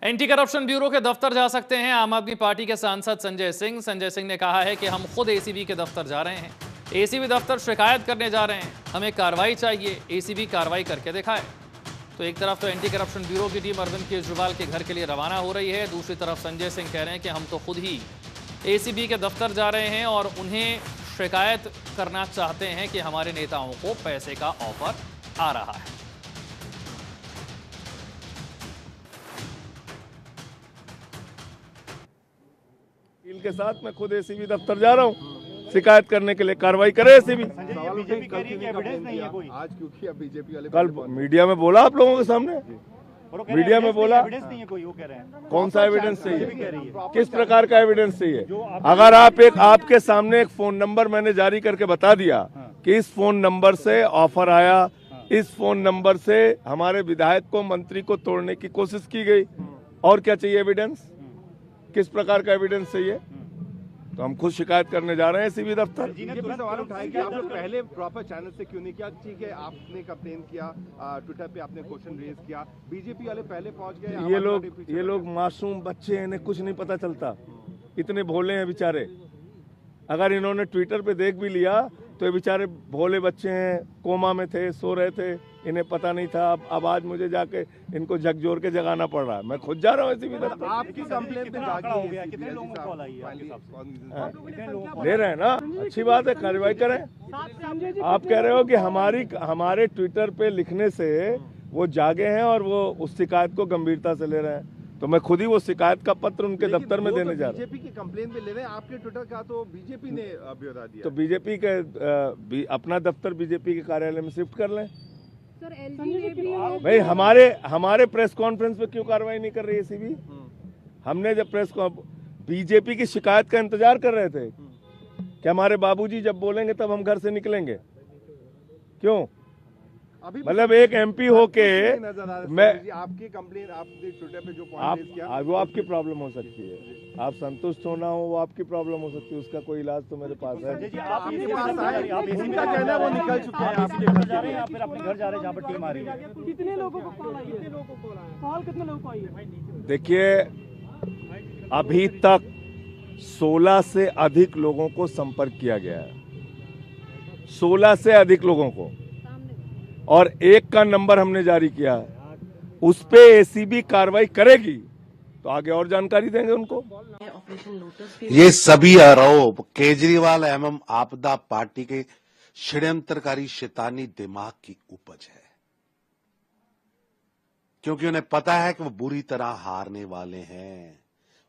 Anti corruption bureau के दफ्तर जा सकते हैं आम आदमी पार्टी के सांसद संजय सिंह। संजय सिंह ने कहा है कि हम खुद एसीबी के दफ्तर जा रहे हैं, एसीबी दफ्तर शिकायत करने जा रहे हैं, हमें कार्रवाई चाहिए, एसीबी कार्रवाई करके दिखाए। तो एक तरफ तो एंटी करप्शन ब्यूरो की टीम अरविंद केजरीवाल के घर के लिए रवाना हो रही है, दूसरी तरफ संजय सिंह कह रहे हैं कि हम तो खुद ही एसीबी के दफ्तर जा रहे हैं और उन्हें शिकायत करना चाहते हैं कि हमारे नेताओं को पैसे का ऑफर आ रहा है। के साथ मैं खुद एसीबी दफ्तर जा रहा हूँ शिकायत करने के लिए, कार्रवाई करे एसीबी। बीजेपी कह रही है कि एविडेंस नहीं है कोई। आज क्योंकि अब बीजेपी वाले कल मीडिया में बोला आप लोगों के सामने, मीडिया में बोला एविडेंस नहीं है कोई, वो कह रहे हैं। कौन सा एविडेंस चाहिए, किस प्रकार का एविडेंस चाहिए? अगर आप आपके सामने एक फोन नंबर मैंने जारी करके बता दिया कि इस फोन नंबर से ऑफर आया, इस फोन नंबर से हमारे विधायक को, मंत्री को तोड़ने की कोशिश की गई, और क्या चाहिए एविडेंस? किस प्रकार का एविडेंस चाहिए? तो हम खुद शिकायत करने जा रहे हैं एसीबी दफ्तर। जी ने तुरंत सवाल उठाया कि आप लोग पहले प्रॉपर चैनल से क्यों नहीं किया? ठीक है, आपने कंप्लेन किया, ट्विटर पे आपने क्वेश्चन रेज किया, बीजेपी वाले पहले पहुंच गए। ये लोग मासूम बच्चे हैं, इन्हें कुछ नहीं पता चलता, इतने भोले हैं बेचारे। अगर इन्होंने ट्विटर पे देख भी लिया तो ये बेचारे भोले बच्चे हैं, कोमा में थे, सो रहे थे, इन्हें पता नहीं था। अब आज मुझे जाके इनको झकझोर के जगाना पड़ रहा है। मैं खुद जा रहा हूँ एसीबी दफ्तर। आपकी कंप्लेन पे हो गया, कितने लोगों को कॉल आई है? ले रहे हैं ना, अच्छी बात है, कार्रवाई करें। आप कह रहे हो कि हमारे ट्विटर पे लिखने से वो जागे हैं और वो उस शिकायत को गंभीरता से ले रहे हैं, तो मैं खुद ही वो शिकायत का पत्र उनके दफ्तर में देने जा रहा हूँ। बीजेपी की कंप्लेन पे ले रहे हैं, आपके ट्विटर का तो बीजेपी ने ब्यौरा दिया। तो बीजेपी के अपना दफ्तर बीजेपी के कार्यालय में शिफ्ट कर लें। भाई हमारे प्रेस कॉन्फ्रेंस पे क्यों कार्रवाई नहीं कर रही है एसीबी? हमने जब बीजेपी की शिकायत का इंतजार कर रहे थे कि हमारे बाबूजी जब बोलेंगे तब हम घर से निकलेंगे। क्यों? मतलब एक एमपी होके मैं आपकी कंप्लेन, आपने ट्विटर पे जो पॉइंट रेज किया, वो आपकी प्रॉब्लम हो सकती है, आप संतुष्ट होना हो वो आपकी प्रॉब्लम हो सकती है, उसका कोई इलाज तो मेरे पास है। आपके पास आए, आप उनका कहना है वो निकल चुके हैं, आप जा रहे हैं या फिर अपने घर जा रहे हैं जहाँ पर टीम आ रही है? कितने लोगों को कॉल आई है? कॉल कितने लोगों को आई है? देखिए, अभी तक 16 से अधिक लोगों को संपर्क किया गया है, 16 से अधिक लोगों को, और एक का नंबर हमने जारी किया है, उस पे एसीबी कार्रवाई करेगी तो आगे और जानकारी देंगे उनको। ये सभी आरोप केजरीवाल एवं आपदा पार्टी के षड्यंत्रकारी शैतानी दिमाग की उपज है, क्योंकि उन्हें पता है कि वो बुरी तरह हारने वाले हैं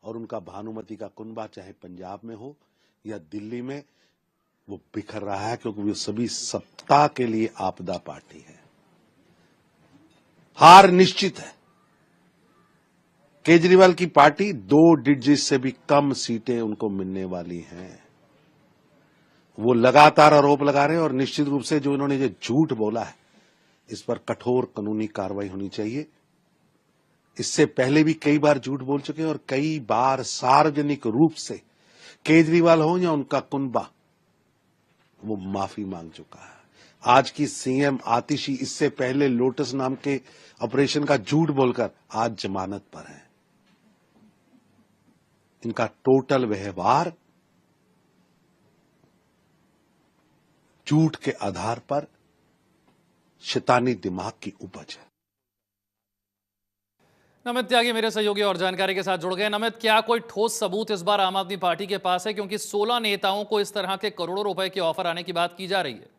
और उनका भानुमति का कुनबा चाहे पंजाब में हो या दिल्ली में, वो बिखर रहा है, क्योंकि वो सभी सत्ता के लिए आपदा पार्टी है। हार निश्चित है। केजरीवाल की पार्टी 2 डिजिट से भी कम सीटें उनको मिलने वाली हैं। वो लगातार आरोप लगा रहे हैं और निश्चित रूप से जो इन्होंने जो झूठ बोला है, इस पर कठोर कानूनी कार्रवाई होनी चाहिए। इससे पहले भी कई बार झूठ बोल चुके हैं और कई बार सार्वजनिक रूप से केजरीवाल हो या उनका कुनबा, वो माफी मांग चुका है। आज की सीएम आतिशी इससे पहले लोटस नाम के ऑपरेशन का झूठ बोलकर आज जमानत पर है। इनका टोटल व्यवहार झूठ के आधार पर शैतानी दिमाग की उपज है। नमित त्यागी मेरे सहयोगी और जानकारी के साथ जुड़ गए। नमित, क्या कोई ठोस सबूत इस बार आम आदमी पार्टी के पास है, क्योंकि 16 नेताओं को इस तरह के करोड़ों रुपए के ऑफर आने की बात की जा रही है?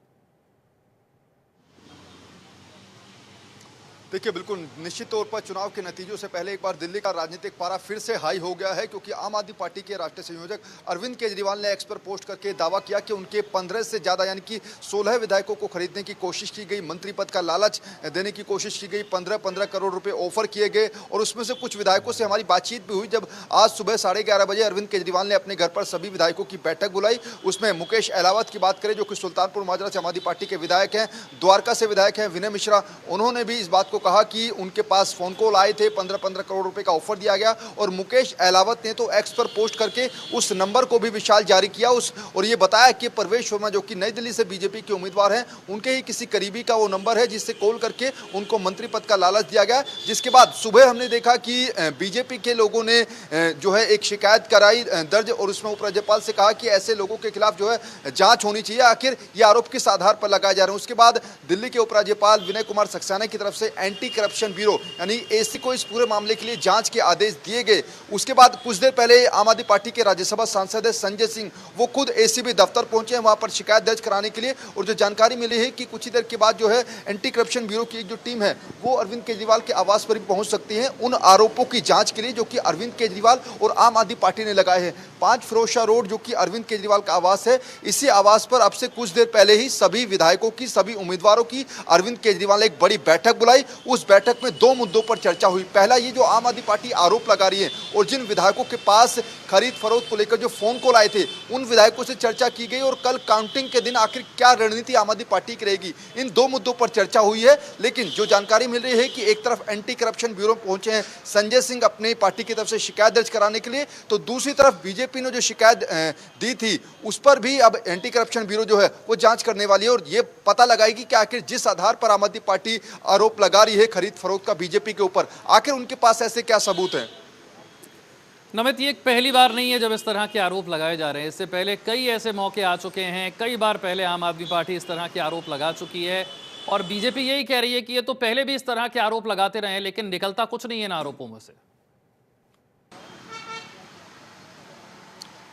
देखिए, बिल्कुल निश्चित तौर पर चुनाव के नतीजों से पहले एक बार दिल्ली का राजनीतिक पारा फिर से हाई हो गया है, क्योंकि आम आदमी पार्टी के राष्ट्रीय संयोजक अरविंद केजरीवाल ने एक्स पर पोस्ट करके दावा किया कि उनके 15 से ज्यादा यानी कि 16 विधायकों को खरीदने की कोशिश की गई, मंत्री पद का लालच देने की कोशिश की गई, 15-15 करोड़ रुपए ऑफर किए गए, और उसमें से कुछ विधायकों से हमारी बातचीत भी हुई। जब आज सुबह 11:30 बजे अरविंद केजरीवाल ने अपने घर पर सभी विधायकों की बैठक बुलाई, उसमें मुकेश अहलावत की बात करें जो कि सुल्तानपुर माजरा से आम आदमी पार्टी के विधायक हैं, द्वारका से विधायक हैं विनय मिश्रा, उन्होंने भी इस बात को आपको कहा कि उनके पास फोन कॉल आए थे, 15-15 करोड़ रुपए का ऑफर दिया गया और मुकेश अहलावत ने तो एक्स पर पोस्ट करके उस नंबर को भी विशाल जारी किया और ये बताया कि परवेश वर्मा जो कि नई दिल्ली से बीजेपी के उम्मीदवार हैं, उनके ही किसी करीबी का वो नंबर है जिससे कॉल करके उनको मंत्री पद का लालच दिया गया। जिसके बाद सुबह हमने देखा कि बीजेपी के लोगों ने जो है एक शिकायत कराई दर्ज और उसमें उपराज्यपाल से कहा कि ऐसे लोगों के खिलाफ जो है जांच होनी चाहिए, आखिर ये आरोप किस आधार पर लगाए जा रहे हैं। उसके बाद दिल्ली के उपराज्यपाल विनय कुमार सक्सेना की तरफ से एंटी करप्शन ब्यूरो यानी एसी को इस पूरे मामले के लिए जांच के आदेश दिए गए। उसके बाद कुछ देर पहले आम आदमी पार्टी के राज्यसभा सांसद संजय सिंह वो खुद एसीबी दफ्तर पहुंचे हैं वहां पर शिकायत दर्ज कराने के लिए। और जो जानकारी मिली है कि कुछ ही देर के बाद जो है एंटी करप्शन ब्यूरो की जो टीम है वो अरविंद केजरीवाल के आवास पर भी पहुंच सकती है उन आरोपों की जांच के लिए जो कि अरविंद केजरीवाल और आम आदमी पार्टी ने लगाए हैं। 5 फिरोजशाह रोड जो कि अरविंद केजरीवाल का आवास है, इसी आवास पर अब से कुछ देर पहले ही सभी विधायकों की, सभी उम्मीदवारों की अरविंद केजरीवाल ने एक बड़ी बैठक बुलाई। उस बैठक में 2 मुद्दों पर चर्चा हुई। पहला ये जो आम आदमी पार्टी आरोप लगा रही है और जिन विधायकों के पास खरीद फरोख्त को लेकर जो फोन कॉल आए थे उन विधायकों से चर्चा की गई और कल काउंटिंग के दिन आखिर क्या रणनीति आम आदमी पार्टी की रहेगी, इन 2 मुद्दों पर चर्चा हुई है। लेकिन जो जानकारी मिल रही है कि एक तरफ एंटी करप्शन ब्यूरो पहुंचे हैं संजय सिंह अपनी पार्टी की तरफ से शिकायत दर्ज कराने के लिए, तो दूसरी तरफ बीजेपी ने जो शिकायत दी थी उस पर भी अब एंटी करप्शन ब्यूरो जो है वो जांच करने वाली है और ये पता लगाएगी कि आखिर जिस आधार पर आम आदमी पार्टी आरोप लगा रही है खरीद फरोख्त का बीजेपी के ऊपर, आखिर उनके पास ऐसे क्या सबूत हैं। नमित, ये पहली बार नहीं है जब इस तरह के आरोप लगाए जा रहे हैं। इससे पहले कई ऐसे मौके आ चुके हैं, कई बार पहले आम आदमी पार्टी इस तरह के आरोप लगा चुकी है और बीजेपी यही कह रही है कि ये तो पहले भी इस तरह के आरोप लगाते रहे लेकिन निकलता कुछ नहीं है इन आरोपों में से।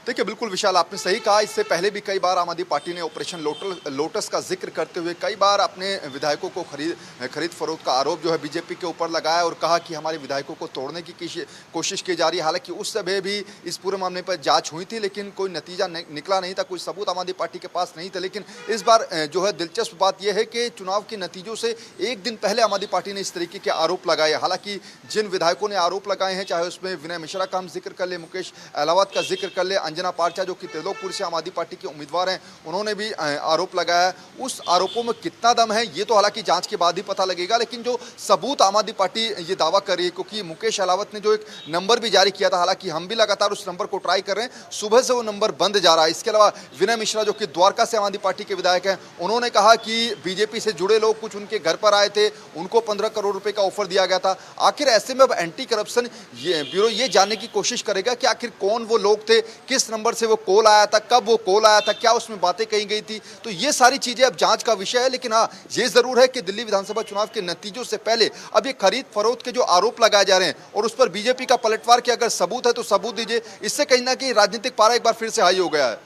देखिए बिल्कुल विशाल, आपने सही कहा। इससे पहले भी कई बार आम आदमी पार्टी ने ऑपरेशन लोटस का जिक्र करते हुए कई बार अपने विधायकों को खरीद फरोख्त का आरोप जो है बीजेपी के ऊपर लगाया और कहा कि हमारे विधायकों को तोड़ने की कोशिश की जा रही है। हालांकि उस समय भी इस पूरे मामले पर जांच हुई थी लेकिन कोई नतीजा निकला नहीं था, कोई सबूत आम आदमी पार्टी के पास नहीं थे। लेकिन इस बार जो है दिलचस्प बात यह है कि चुनाव के नतीजों से एक दिन पहले आम आदमी पार्टी ने इस तरीके के आरोप लगाए। हालांकि जिन विधायकों ने आरोप लगाए हैं, चाहे उसमें विनय मिश्रा का हम जिक्र कर ले, मुकेश अहलावत का जिक्र कर ले, अंजना पार्चा जो कि त्रिलोकपुर से आम आदमी पार्टी के उम्मीदवार हैं, उन्होंने भी आरोप लगाया। उस आरोपों में कितना दम है ये तो हालांकि जांच के बाद ही पता लगेगा। लेकिन जो सबूत आम आदमी पार्टी ये दावा कर रही है, क्योंकि मुकेश अहलावत ने जो एक नंबर भी जारी किया था, हालांकि हम भी लगातार उस नंबर को ट्राई कर रहे हैं, सुबह से वो नंबर बंद जा रहा है। इसके अलावा विनय मिश्रा जो कि द्वारका से आम आदमी पार्टी के विधायक हैं, उन्होंने कहा कि बीजेपी से जुड़े लोग कुछ उनके घर पर आए थे, उनको 15 करोड़ रुपए का ऑफर दिया गया था। आखिर ऐसे में अब एंटी करप्शन ब्यूरो ये जानने की कोशिश करेगा कि आखिर कौन वो लोग थे, किस नंबर से वो कॉल आया था, कब वो कॉल आया था, क्या उसमें बातें कही गई थी। तो ये सारी चीजें अब जांच का विषय है। लेकिन हाँ, ये जरूर है कि दिल्ली विधानसभा चुनाव के नतीजों से पहले अब ये खरीद फरोख्त के जो आरोप लगाए जा रहे हैं और उस पर बीजेपी का पलटवार कि अगर सबूत है तो सबूत दीजिए, इससे कहीं ना कहीं राजनीतिक पारा एक बार फिर से हाई हो गया है।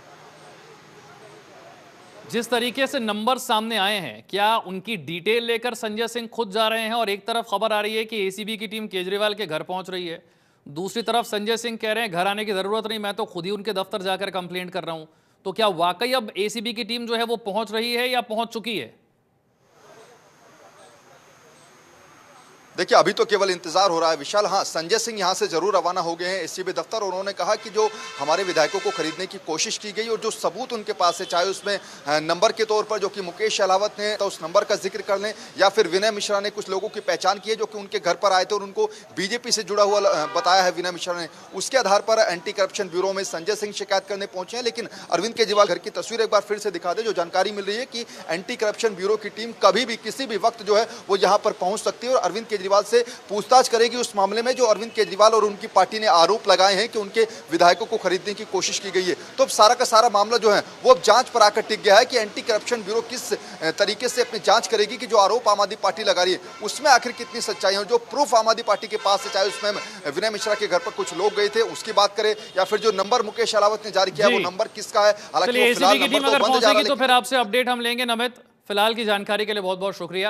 जिस तरीके से नंबर सामने आए हैं, क्या उनकी डिटेल लेकर संजय सिंह खुद जा रहे हैं? और एक तरफ खबर आ रही है कि एसीबी की टीम केजरीवाल के घर पहुंच रही है, दूसरी तरफ संजय सिंह कह रहे हैं घर आने की जरूरत नहीं, मैं तो खुद ही उनके दफ्तर जाकर कंप्लेंट कर रहा हूं। तो क्या वाकई अब एसीबी की टीम जो है वो पहुंच रही है या पहुंच चुकी है? देखिए अभी तो केवल इंतजार हो रहा है विशाल। हाँ, संजय सिंह यहाँ से जरूर रवाना हो गए हैं एसीबी दफ्तर। उन्होंने कहा कि जो हमारे विधायकों को खरीदने की कोशिश की गई और जो सबूत उनके पास है, चाहे उसमें नंबर के तौर पर जो कि मुकेश अहलावत ने तो उस नंबर का जिक्र कर लें, या फिर विनय मिश्रा ने कुछ लोगों की पहचान की है जो कि उनके घर पर आए थे और उनको बीजेपी से जुड़ा हुआ बताया है विनय मिश्रा ने, उसके आधार पर एंटी करप्शन ब्यूरो में संजय सिंह शिकायत करने पहुंचे हैं। लेकिन अरविंद केजरीवाल घर की तस्वीर एक बार फिर से दिखा दे। जो जानकारी मिल रही है कि एंटी करप्शन ब्यूरो की टीम कभी भी किसी भी वक्त जो है वो यहाँ पर पहुंच सकती है और अरविंद केजरीवाल से पूछताछ करेगी उस मामले में जो अरविंद केजरीवाल और उनकी पार्टी ने आरोप लगाए हैं कि उनके विधायकों को खरीदने की कोशिश की गई है। तो अब सारा का सारा मामला जो है वो अब जांच पर आकर टिक गया है कि एंटी करप्शन ब्यूरो किस तरीके से अपनी जांच करेगी कि जो आरोप आम आदमी पार्टी लगा रही है उसमें आखिर कितनी सच्चाई है। जो प्रूफ आम आदमी पार्टी के पास है, चाहे उसमें विनय मिश्रा के घर पर कुछ लोग गए थे उसकी बात करें, या फिर जो नंबर मुकेश अहलावत ने जारी किया वो नंबर किसका है, हालांकि तो फिर आपसे अपडेट हम लेंगे। नमित, फिलहाल की जानकारी के लिए बहुत बहुत शुक्रिया।